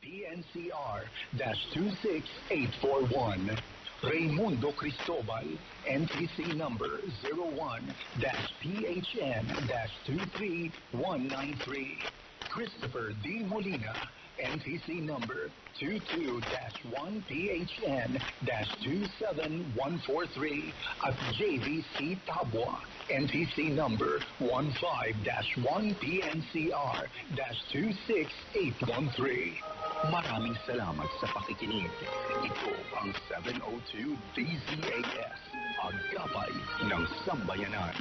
PNCR-26841. Raimundo Cristobal, NTC number 01-PHN-23193. Christopher D. Molina, NTC number 22-1PHN-27143 at JVC Tabwa, NTC number 15-1PNCR-26813. Maraming salamat sa pakikinig. Ito ang 702 DZAS, Agapay ng Sambayanan.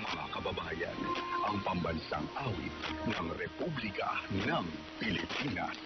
Mga kababayan, ang pambansang awit ng Republika ng Pilipinas.